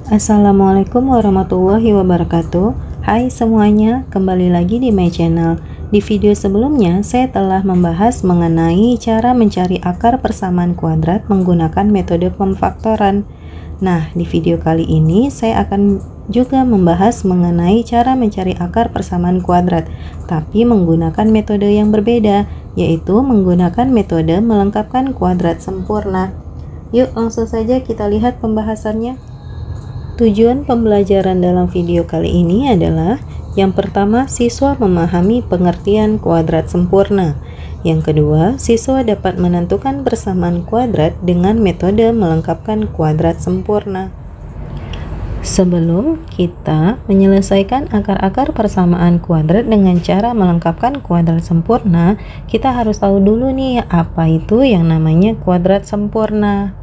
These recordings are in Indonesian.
Assalamualaikum warahmatullahi wabarakatuh. Hai semuanya, kembali lagi di my channel. Di video sebelumnya saya telah membahas mengenai cara mencari akar persamaan kuadrat menggunakan metode pemfaktoran. Nah, di video kali ini saya akan juga membahas mengenai cara mencari akar persamaan kuadrat, tapi menggunakan metode yang berbeda, yaitu menggunakan metode melengkapkan kuadrat sempurna. Yuk langsung saja kita lihat pembahasannya. Tujuan pembelajaran dalam video kali ini adalah yang pertama, siswa memahami pengertian kuadrat sempurna. Yang kedua, siswa dapat menentukan persamaan kuadrat dengan metode melengkapkan kuadrat sempurna. Sebelum kita menyelesaikan akar-akar persamaan kuadrat dengan cara melengkapkan kuadrat sempurna, kita harus tahu dulu nih apa itu yang namanya kuadrat sempurna.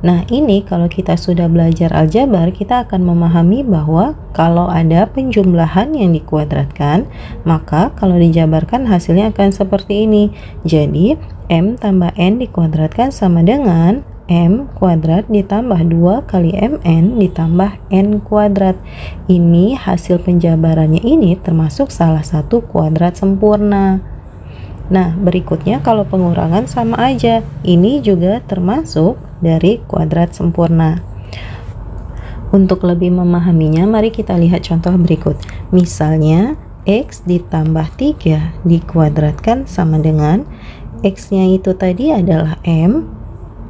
Nah, ini kalau kita sudah belajar aljabar, kita akan memahami bahwa kalau ada penjumlahan yang dikuadratkan, maka kalau dijabarkan hasilnya akan seperti ini. Jadi, M tambah N dikuadratkan sama dengan M kuadrat ditambah 2 kali MN ditambah N kuadrat. Ini hasil penjabarannya ini termasuk salah satu kuadrat sempurna. Nah, berikutnya kalau pengurangan sama aja, ini juga termasuk dari kuadrat sempurna. Untuk lebih memahaminya, mari kita lihat contoh berikut. Misalnya, X ditambah 3 dikuadratkan sama dengan X-nya itu tadi adalah M,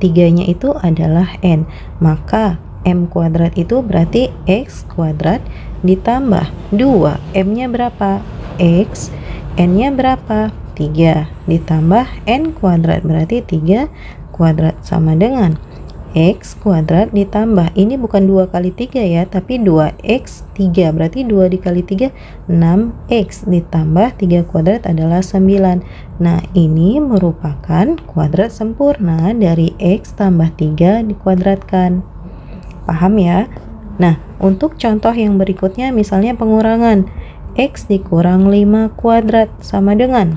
3-nya itu adalah N. Maka M kuadrat itu berarti X kuadrat ditambah 2. M-nya berapa? X. N-nya berapa? 3 ditambah N kuadrat berarti 3 kuadrat sama dengan X kuadrat ditambah, ini bukan 2 kali 3 ya, tapi 2X 3 berarti 2 dikali 3 6X ditambah 3 kuadrat adalah 9. Nah, ini merupakan kuadrat sempurna dari X tambah 3 dikuadratkan. Paham ya? Nah, untuk contoh yang berikutnya misalnya pengurangan X dikurang 5 kuadrat sama dengan,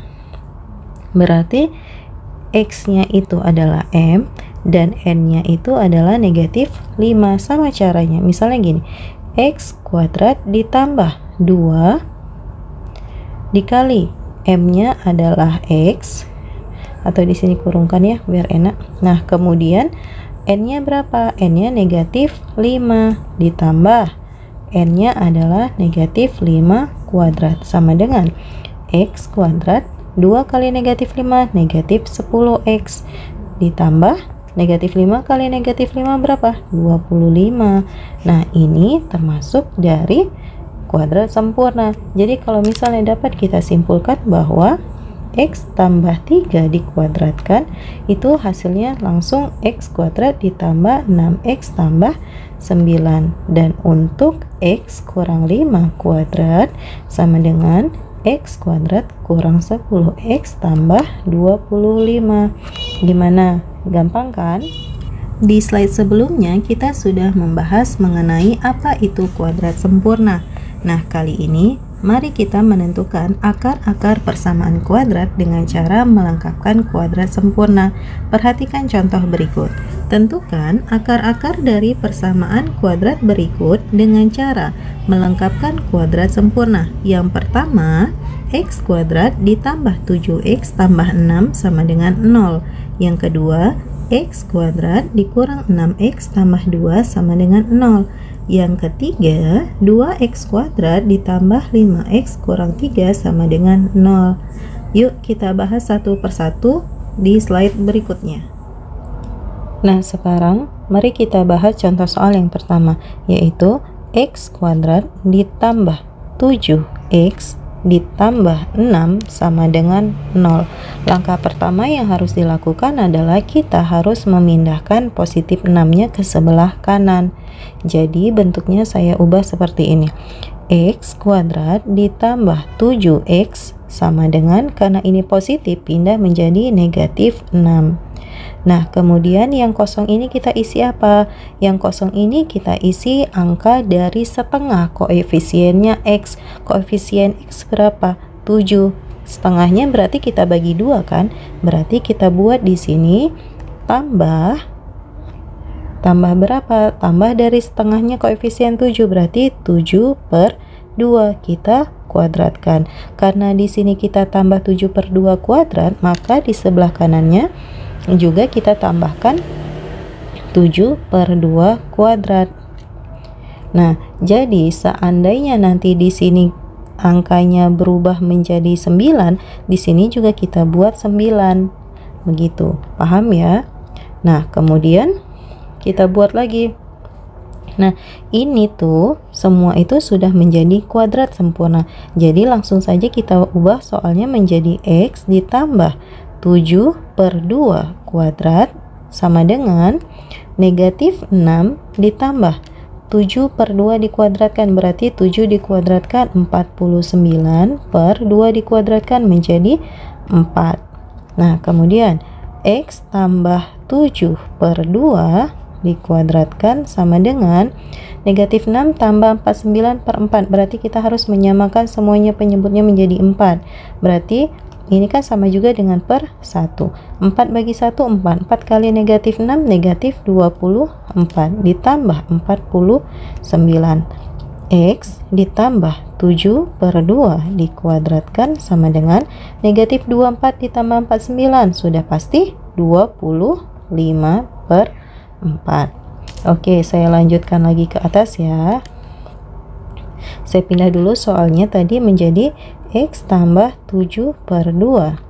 berarti X-nya itu adalah M dan N-nya itu adalah negatif 5. Sama caranya, misalnya gini, X kuadrat ditambah 2 dikali M-nya adalah X, atau di sini kurungkan ya biar enak. Nah, kemudian N-nya berapa? N-nya negatif 5 ditambah N-nya adalah negatif 5 kuadrat sama dengan X kuadrat 2 kali negatif 5 negatif 10X ditambah negatif 5 kali negatif 5 berapa? 25. Nah, ini termasuk dari kuadrat sempurna. Jadi kalau misalnya dapat kita simpulkan bahwa X tambah 3 dikuadratkan itu hasilnya langsung X kuadrat ditambah 6X tambah 9. Dan untuk X kurang 5 kuadrat sama dengan X kuadrat kurang 10X tambah 25. Gimana? Gampang kan? Di slide sebelumnya kita sudah membahas mengenai apa itu kuadrat sempurna. Nah, kali ini mari kita menentukan akar-akar persamaan kuadrat dengan cara melengkapkan kuadrat sempurna. Perhatikan contoh berikut. Tentukan akar-akar dari persamaan kuadrat berikut dengan cara melengkapkan kuadrat sempurna. Yang pertama, X kuadrat ditambah 7X tambah 6 sama dengan 0. Yang kedua, X kuadrat dikurang 6X tambah 2 sama dengan 0. Yang ketiga, 2X kuadrat ditambah 5X kurang 3 sama dengan 0. Yuk kita bahas satu persatu di slide berikutnya. Nah, sekarang mari kita bahas contoh soal yang pertama, yaitu X kuadrat ditambah 7X ditambah 6 sama dengan 0. Langkah pertama yang harus dilakukan adalah kita harus memindahkan positif 6-nya ke sebelah kanan. Jadi bentuknya saya ubah seperti ini. X kuadrat ditambah 7X sama dengan, karena ini positif, pindah menjadi negatif 6. Nah, kemudian yang kosong ini kita isi apa? Yang kosong ini kita isi angka dari setengah koefisiennya X. Koefisien X berapa? 7. Setengahnya berarti kita bagi 2 kan? Berarti kita buat di sini tambah Tambah berapa? Tambah dari setengahnya koefisien 7, berarti 7/2 kita kuadratkan. Karena di sini kita tambah 7/2 kuadrat, maka di sebelah kanannya juga kita tambahkan 7/2 kuadrat. Nah, jadi seandainya nanti di sini angkanya berubah menjadi 9, di sini juga kita buat 9. Begitu. Paham ya? Nah, kemudian kita buat lagi. Nah, ini tuh semua itu sudah menjadi kuadrat sempurna. Jadi langsung saja kita ubah soalnya menjadi X ditambah 7/2 kuadrat sama dengan negatif 6 ditambah 7/2 dikuadratkan, berarti 7 dikuadratkan 49/2 dikuadratkan menjadi 4. Nah, kemudian X tambah 7/2 dikuadratkan sama dengan negatif 6 tambah 49/4, berarti kita harus menyamakan semuanya penyebutnya menjadi 4. Berarti ini kan sama juga dengan per 1. 4 bagi 1, 4. 4 kali negatif 6, negatif 24. Ditambah 49. X ditambah 7/2 dikuadratkan sama dengan negatif 24 ditambah 49. Sudah pasti 25/4. Oke, saya lanjutkan lagi ke atas ya. Saya pindah dulu soalnya tadi menjadi X tambah 7/2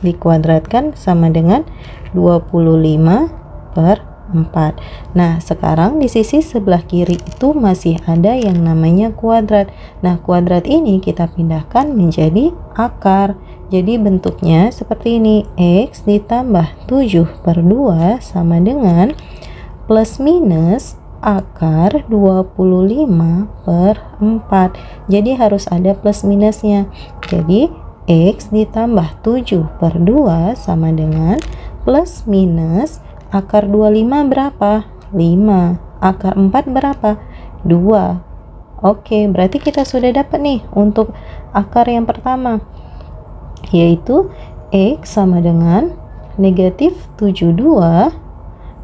dikuadratkan sama dengan 25/4. Nah, sekarang di sisi sebelah kiri itu masih ada yang namanya kuadrat. Nah, kuadrat ini kita pindahkan menjadi akar. Jadi bentuknya seperti ini. X ditambah 7/2 sama dengan plus minus akar 25/4. Jadi harus ada plus minusnya. Jadi X ditambah 7/2 sama dengan plus minus akar 25 berapa? 5. Akar 4 berapa? 2. Oke, berarti kita sudah dapat nih untuk akar yang pertama, yaitu X sama dengan negatif 72.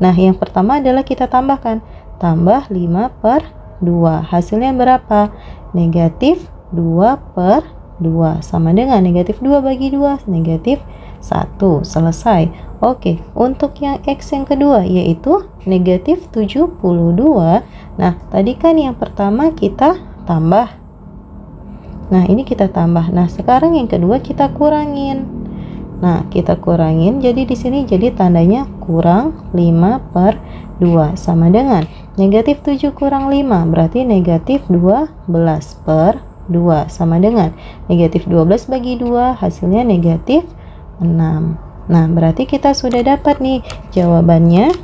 Nah, yang pertama adalah kita tambahkan. Tambah 5/2. Hasilnya berapa? Negatif 2/2. Sama dengan negatif 2 bagi 2, negatif 1. Selesai. Oke, untuk yang X yang kedua yaitu negatif 72. Nah, tadi kan yang pertama kita tambah. Nah, ini kita tambah. Nah, sekarang yang kedua kita kurangin. Nah, kita kurangin. Jadi di sini jadi tandanya kurang 5/2 sama dengan negatif 7 kurang 5, berarti negatif 12/2 sama dengan negatif 12 bagi 2, hasilnya negatif 6. Nah, berarti kita sudah dapat nih jawabannya.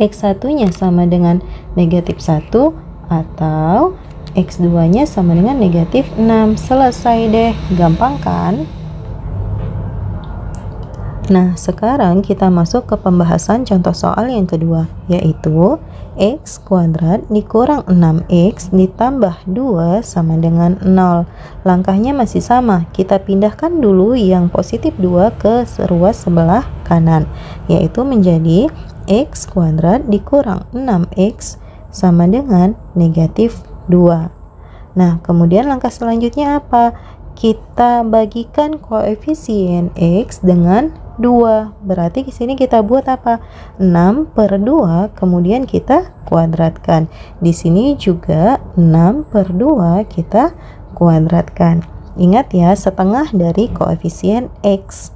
X1 nya sama dengan negatif 1 atau X2 nya sama dengan negatif 6. Selesai deh, gampang kan? Nah, sekarang kita masuk ke pembahasan contoh soal yang kedua, yaitu X kuadrat dikurang 6X ditambah 2 sama dengan 0. Langkahnya masih sama, kita pindahkan dulu yang positif 2 ke ruas sebelah kanan, yaitu menjadi X kuadrat dikurang 6X sama dengan negatif 2. Nah, kemudian langkah selanjutnya apa? Kita bagikan koefisien X dengan 2. Berarti di sini kita buat apa? 6/2, kemudian kita kuadratkan. Di sini juga 6/2 kita kuadratkan. Ingat ya, setengah dari koefisien X.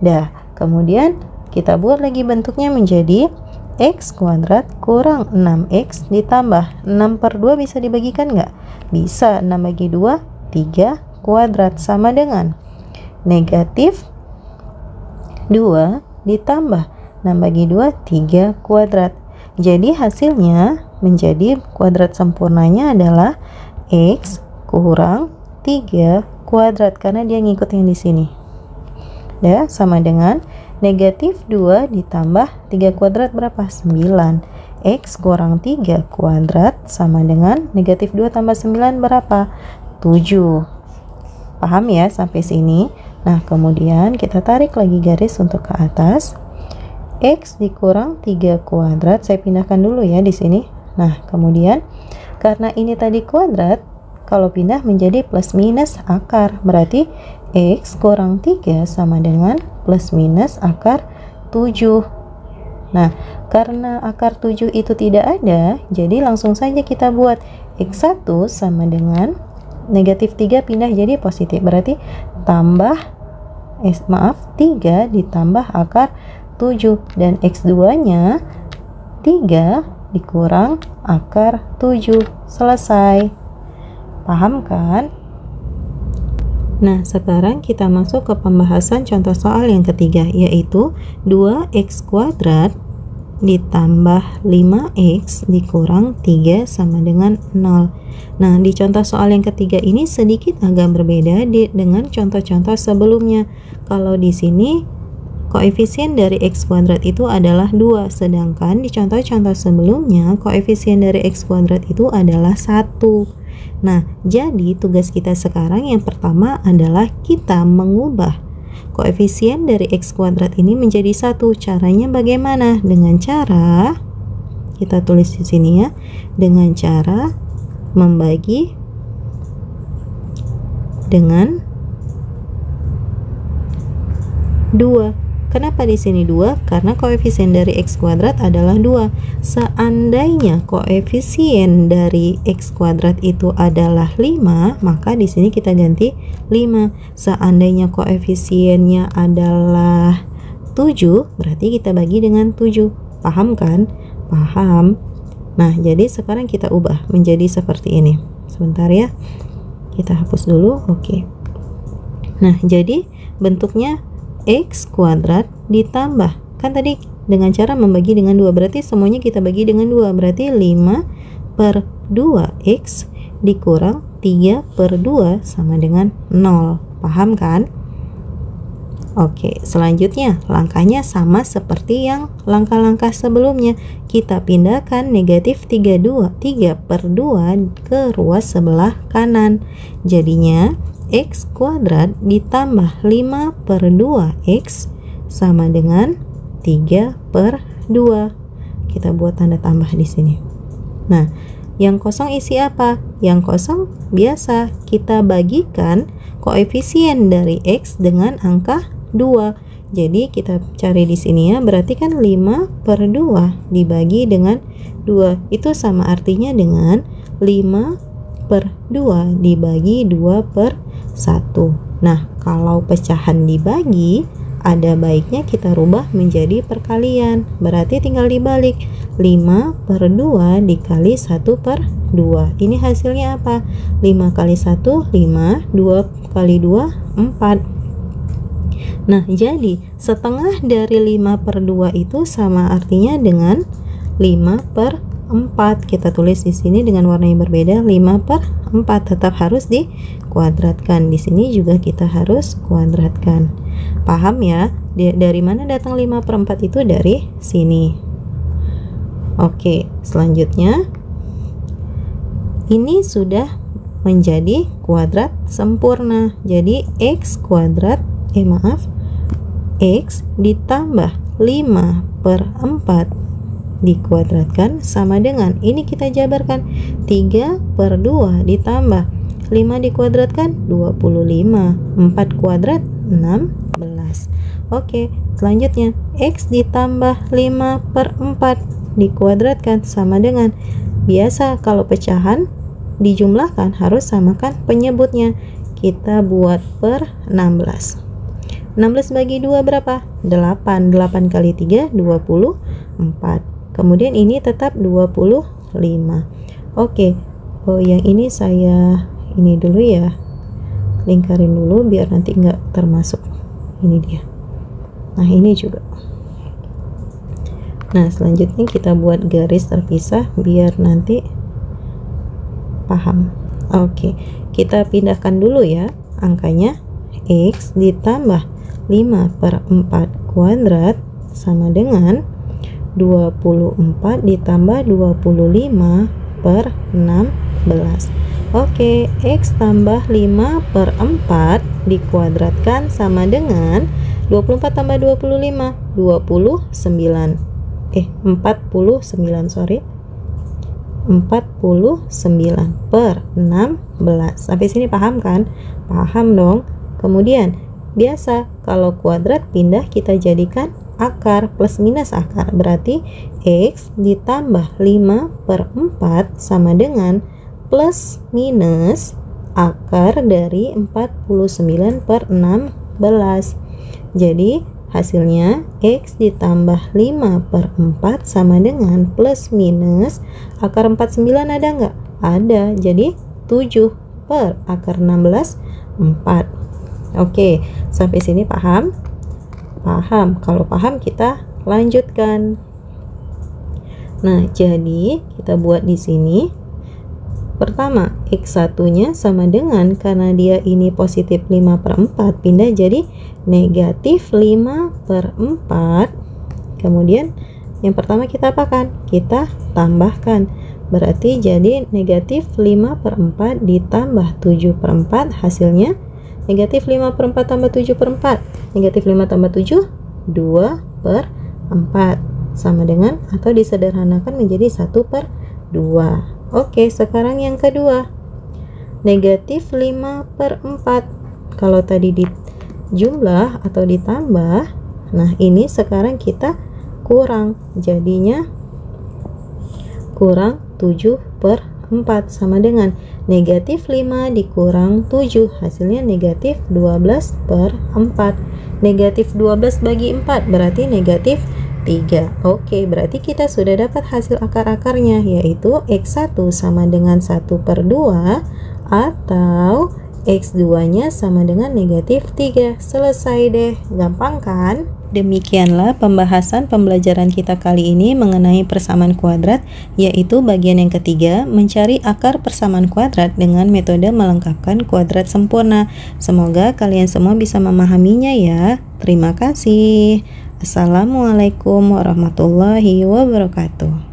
Dah, kemudian kita buat lagi bentuknya menjadi X kuadrat kurang 6X ditambah 6/2 bisa dibagikan nggak? Bisa. 6 bagi 2, 3 kuadrat sama dengan negatif 2 ditambah 6 bagi 2, 3 kuadrat. Jadi hasilnya menjadi kuadrat sempurnanya adalah X kurang 3 kuadrat karena dia ngikut yang di sini. Ya, sama dengan negatif 2 ditambah 3 kuadrat berapa? 9. X kurang 3 kuadrat sama dengan negatif 2 tambah 9 berapa? 7. Paham ya sampai sini? Nah, kemudian kita tarik lagi garis untuk ke atas. X dikurang 3 kuadrat, saya pindahkan dulu ya di sini. Nah, kemudian karena ini tadi kuadrat, kalau pindah menjadi plus minus akar, berarti X kurang 3 sama dengan plus minus akar 7. Nah, karena akar 7 itu tidak ada, jadi langsung saja kita buat X1 sama dengan negatif 3 pindah jadi positif, berarti tambah 3 ditambah akar 7, dan X2 nya 3 dikurang akar 7. Selesai. Paham kan? Nah, sekarang kita masuk ke pembahasan contoh soal yang ketiga, yaitu 2x kuadrat ditambah 5x dikurang 3 sama dengan 0. Nah, di contoh soal yang ketiga ini sedikit agak berbeda dengan contoh-contoh sebelumnya. Kalau di sini koefisien dari x kuadrat itu adalah 2, sedangkan di contoh-contoh sebelumnya koefisien dari x kuadrat itu adalah 1. Nah, jadi tugas kita sekarang yang pertama adalah kita mengubah koefisien dari x kuadrat ini menjadi 1. Caranya bagaimana? Dengan cara, kita tulis di sini ya, dengan cara membagi dengan 2. Kenapa di sini 2? Karena koefisien dari x kuadrat adalah 2. Seandainya koefisien dari x kuadrat itu adalah 5, maka di sini kita ganti 5. Seandainya koefisiennya adalah 7, berarti kita bagi dengan 7. Paham kan? Paham. Nah, jadi sekarang kita ubah menjadi seperti ini. Sebentar ya. Kita hapus dulu. Oke. Nah, jadi bentuknya x kuadrat ditambah, kan tadi dengan cara membagi dengan 2, berarti semuanya kita bagi dengan 2, berarti 5 per 2x dikurang 3 per 2 sama dengan 0. Paham kan? Oke, selanjutnya langkahnya sama seperti yang langkah-langkah sebelumnya. Kita pindahkan negatif 3 per 2 ke ruas sebelah kanan. Jadinya x kuadrat ditambah 5 per 2x sama dengan 3 per 2. Kita buat tanda tambah di sini. Nah, yang kosong isi apa? Yang kosong biasa kita bagikan koefisien dari x dengan angka 2. Jadi kita cari di sini ya, berarti kan 5 per 2 dibagi dengan 2 itu sama artinya dengan 5 per 2 dibagi 2 per 1. Nah, kalau pecahan dibagi, ada baiknya kita rubah menjadi perkalian. Berarti tinggal dibalik. 5 per 2 dikali 1 per 2. Ini hasilnya apa? 5 kali 1, 5. 2 kali 2, 4. Nah, jadi setengah dari 5 per 2 itu sama artinya dengan 5 per 4. Kita tulis di sini dengan warna yang berbeda, 5 per 4. Tetap harus dikuadratkan. Di sini juga kita harus kuadratkan. Paham ya? Dari mana datang 5 per 4 itu? Dari sini. Oke, selanjutnya ini sudah menjadi kuadrat sempurna. Jadi x kuadrat x ditambah 5 per 4 dikuadratkan sama dengan, ini kita jabarkan, 3 per 2 ditambah 5 dikuadratkan 25, 4 kuadrat 16. Oke, selanjutnya x ditambah 5 per 4 dikuadratkan sama dengan, biasa kalau pecahan dijumlahkan harus samakan penyebutnya. Kita buat per 16. 16 bagi 2 berapa? 8. 8 kali 3 24. Kemudian ini tetap 25. Oke. Oh, yang ini saya ini dulu ya. Lingkarin dulu biar nanti enggak termasuk. Ini dia. Nah, ini juga. Nah, selanjutnya kita buat garis terpisah biar nanti paham. Oke. Kita pindahkan dulu ya angkanya. X ditambah 5 per 4 kuadrat sama dengan 24 ditambah 25 per 16. Oke, x tambah 5 per 4 dikuadratkan sama dengan 24 tambah 25, 49. 49, sorry. 49 per 16. Sampai sini paham kan? Paham dong. Kemudian biasa kalau kuadrat pindah kita jadikan akar, plus minus akar, berarti X ditambah 5 per 4 sama dengan plus minus akar dari 49 per 16. Jadi hasilnya X ditambah 5 per 4 sama dengan plus minus akar 49 ada nggak? Ada, jadi 7 per akar 16, 4. Oke, sampai sini paham? Paham. Kalau paham kita lanjutkan. Nah, jadi kita buat di sini. Pertama, X1 nya sama dengan, karena dia ini positif 5 per 4, pindah jadi negatif 5 per 4. Kemudian yang pertama kita apakan? Kita tambahkan. Berarti jadi negatif 5 per 4 ditambah 7 per 4, hasilnya negatif 5 per 4 tambah 7 per 4. Negatif 5 tambah 7, 2 per 4. Sama dengan, atau disederhanakan menjadi 1 per 2. Oke, sekarang yang kedua. Negatif 5 per 4. Kalau tadi dijumlah atau ditambah, nah ini sekarang kita kurang. Jadinya kurang 7 per 4 sama dengan negatif 5 dikurang 7. Hasilnya negatif 12 per 4. Negatif 12 bagi 4 berarti negatif 3. Oke, berarti kita sudah dapat hasil akar-akarnya, yaitu X1 sama dengan 1 per 2 atau X2 nya sama dengan negatif 3. Selesai deh, gampang kan? Demikianlah pembahasan pembelajaran kita kali ini mengenai persamaan kuadrat, yaitu bagian yang ketiga, mencari akar persamaan kuadrat dengan metode melengkapkan kuadrat sempurna. Semoga kalian semua bisa memahaminya ya. Terima kasih. Assalamualaikum warahmatullahi wabarakatuh.